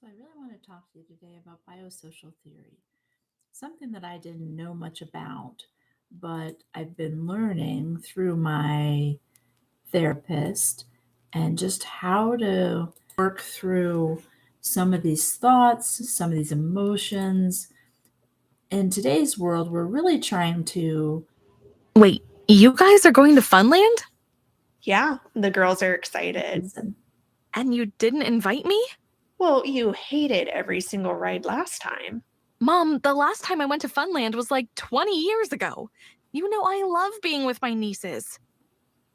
So, I really want to talk to you today about biosocial theory, something that I didn't know much about, but I've been learning through my therapist and just how to work through some of these thoughts, some of these emotions. In today's world, we're really trying to Wait, you guys are going to Funland? Yeah, the girls are excited. listen. And you didn't invite me? Well, you hated every single ride last time. Mom, the last time I went to Funland was like 20 years ago. You know I love being with my nieces.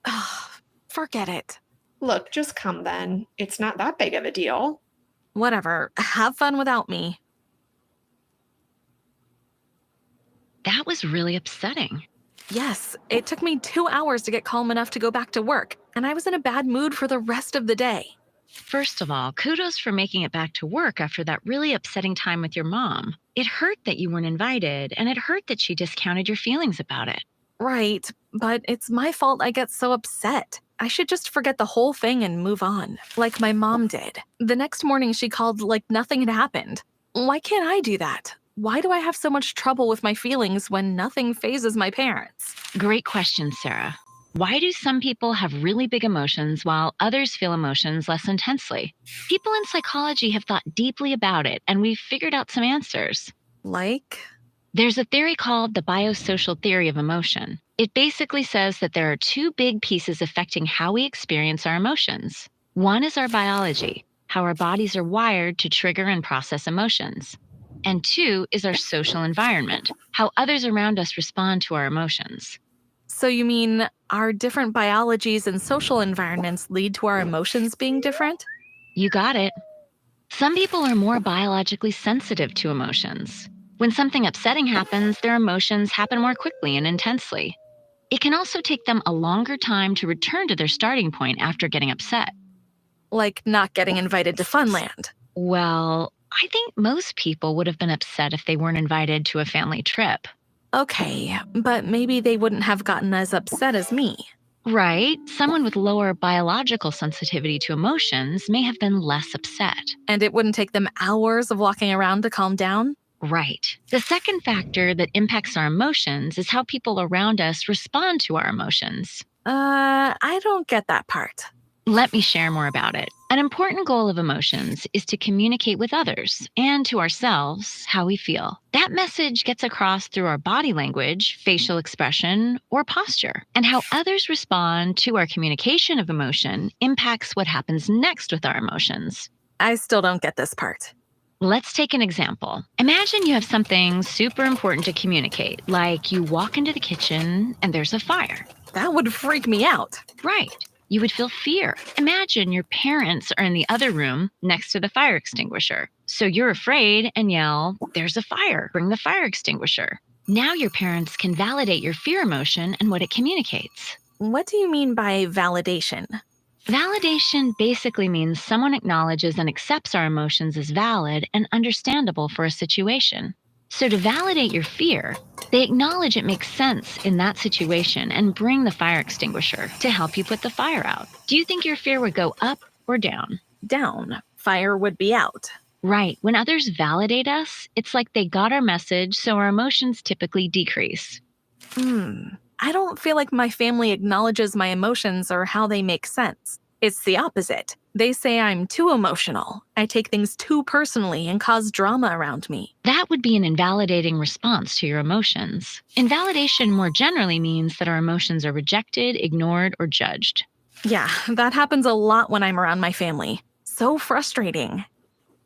Ugh, forget it. Look, just come then. It's not that big of a deal. Whatever, have fun without me. That was really upsetting. Yes, it took me 2 hours to get calm enough to go back to work, and I was in a bad mood for the rest of the day. First of all, kudos for making it back to work after that really upsetting time with your mom. It hurt that you weren't invited, and it hurt that she discounted your feelings about it. Right, but it's my fault I get so upset. I should just forget the whole thing and move on, like my mom did. The next morning she called like nothing had happened. Why can't I do that? Why do I have so much trouble with my feelings when nothing phases my parents? Great question, Sarah. Why do some people have really big emotions while others feel emotions less intensely? People in psychology have thought deeply about it, and we've figured out some answers. Like? There's a theory called the BioSocial theory of emotion. It basically says that there are two big pieces affecting how we experience our emotions. One is our biology, how our bodies are wired to trigger and process emotions. And two is our social environment, how others around us respond to our emotions. So you mean our different biologies and social environments lead to our emotions being different? You got it. Some people are more biologically sensitive to emotions. When something upsetting happens, their emotions happen more quickly and intensely. It can also take them a longer time to return to their starting point after getting upset. Like not getting invited to Funland. Well, I think most people would have been upset if they weren't invited to a family trip. Okay, but maybe they wouldn't have gotten as upset as me. Right? Someone with lower biological sensitivity to emotions may have been less upset. And it wouldn't take them hours of walking around to calm down? Right. The second factor that impacts our emotions is how people around us respond to our emotions. I don't get that part. Let me share more about it. An important goal of emotions is to communicate with others and to ourselves how we feel. That message gets across through our body language, facial expression, or posture. And how others respond to our communication of emotion impacts what happens next with our emotions. I still don't get this part. Let's take an example. Imagine you have something super important to communicate, like you walk into the kitchen and there's a fire. That would freak me out. Right. You would feel fear. Imagine your parents are in the other room next to the fire extinguisher. So you're afraid and yell, "There's a fire, bring the fire extinguisher." Now your parents can validate your fear emotion and what it communicates. What do you mean by validation? Validation basically means someone acknowledges and accepts our emotions as valid and understandable for a situation. So to validate your fear, they acknowledge it makes sense in that situation and bring the fire extinguisher to help you put the fire out. Do you think your fear would go up or down? Down. Fire would be out. Right. When others validate us, it's like they got our message, so our emotions typically decrease. I don't feel like my family acknowledges my emotions or how they make sense. It's the opposite. They say I'm too emotional. I take things too personally and cause drama around me. That would be an invalidating response to your emotions. Invalidation more generally means that our emotions are rejected, ignored, or judged. Yeah, that happens a lot when I'm around my family. So frustrating.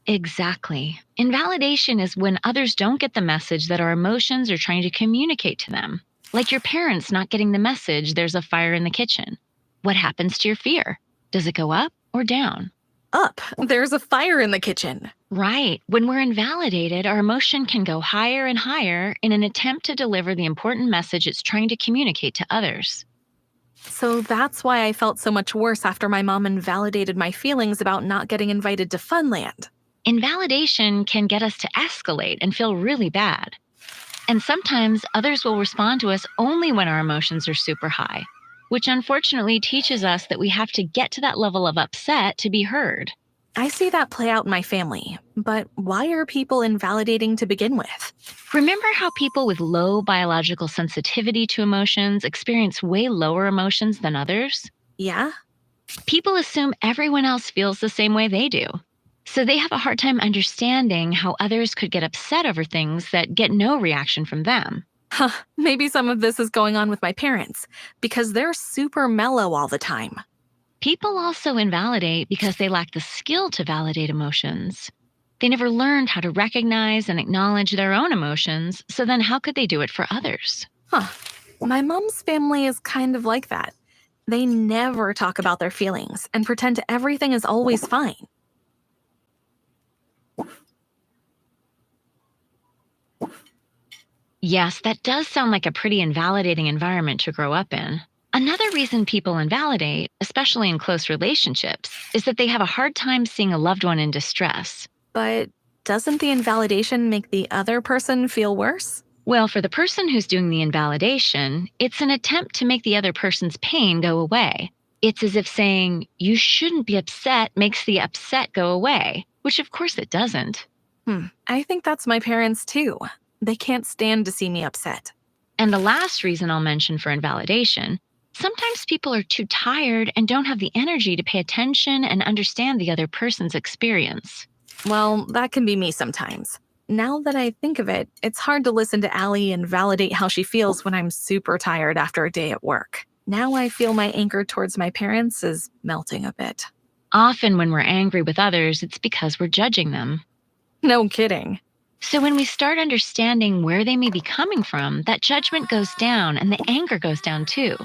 Exactly. Invalidation is when others don't get the message that our emotions are trying to communicate to them. Like your parents not getting the message there's a fire in the kitchen. What happens to your fear? Does it go up or down? Up. There's a fire in the kitchen. Right. When we're invalidated, our emotion can go higher and higher in an attempt to deliver the important message it's trying to communicate to others. So that's why I felt so much worse after my mom invalidated my feelings about not getting invited to Funland. Invalidation can get us to escalate and feel really bad. And sometimes others will respond to us only when our emotions are super high, which unfortunately teaches us that we have to get to that level of upset to be heard. I see that play out in my family, but why are people invalidating to begin with? Remember how people with low biological sensitivity to emotions experience way lower emotions than others? Yeah? People assume everyone else feels the same way they do. So they have a hard time understanding how others could get upset over things that get no reaction from them. Huh, maybe some of this is going on with my parents, because they're super mellow all the time. People also invalidate because they lack the skill to validate emotions. They never learned how to recognize and acknowledge their own emotions, so then how could they do it for others? Huh. My mom's family is kind of like that. They never talk about their feelings and pretend everything is always fine. Yes, that does sound like a pretty invalidating environment to grow up in. Another reason people invalidate, especially in close relationships, is that they have a hard time seeing a loved one in distress. But doesn't the invalidation make the other person feel worse? Well, for the person who's doing the invalidation, it's an attempt to make the other person's pain go away. It's as if saying, you shouldn't be upset makes the upset go away, which of course it doesn't. I think that's my parents too. They can't stand to see me upset. And the last reason I'll mention for invalidation, sometimes people are too tired and don't have the energy to pay attention and understand the other person's experience. Well, that can be me sometimes. Now that I think of it, it's hard to listen to Allie and validate how she feels when I'm super tired after a day at work. Now I feel my anger towards my parents is melting a bit. Often when we're angry with others, it's because we're judging them. No kidding. So when we start understanding where they may be coming from, that judgment goes down and the anger goes down too.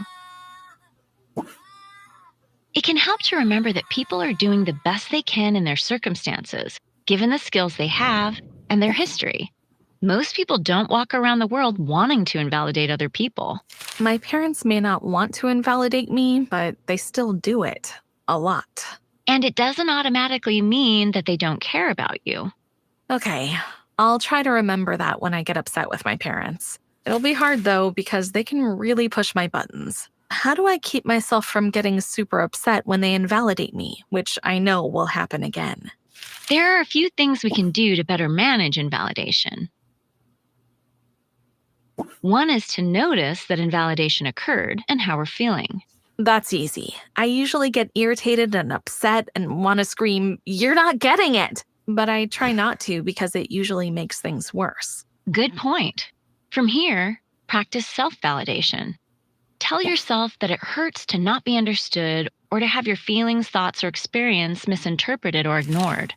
It can help to remember that people are doing the best they can in their circumstances, given the skills they have and their history. Most people don't walk around the world wanting to invalidate other people. My parents may not want to invalidate me, but they still do it. A lot. And it doesn't automatically mean that they don't care about you. Okay, I'll try to remember that when I get upset with my parents. It'll be hard though, because they can really push my buttons. How do I keep myself from getting super upset when they invalidate me, which I know will happen again? There are a few things we can do to better manage invalidation. One is to notice that invalidation occurred and how we're feeling. That's easy. I usually get irritated and upset and want to scream, "You're not getting it!" But I try not to because it usually makes things worse. Good point. From here, practice self-validation. Tell yourself that it hurts to not be understood or to have your feelings, thoughts, or experience misinterpreted or ignored.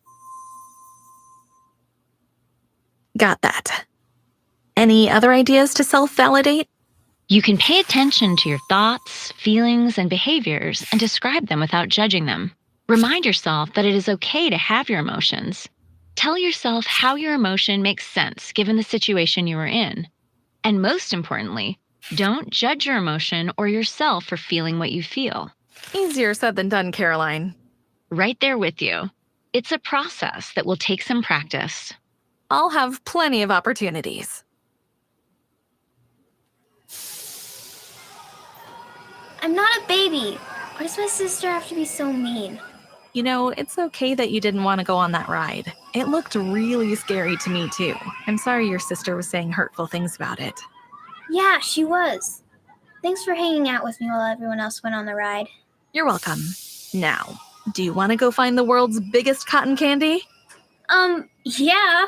Got that. Any other ideas to self-validate? You can pay attention to your thoughts, feelings, and behaviors and describe them without judging them. Remind yourself that it is okay to have your emotions. Tell yourself how your emotion makes sense given the situation you are in. And most importantly, don't judge your emotion or yourself for feeling what you feel. Easier said than done, Caroline. Right there with you. It's a process that will take some practice. I'll have plenty of opportunities. I'm not a baby. Why does my sister have to be so mean? You know, it's okay that you didn't want to go on that ride. It looked really scary to me, too. I'm sorry your sister was saying hurtful things about it. Yeah, she was. Thanks for hanging out with me while everyone else went on the ride. You're welcome. Now, do you want to go find the world's biggest cotton candy? Yeah.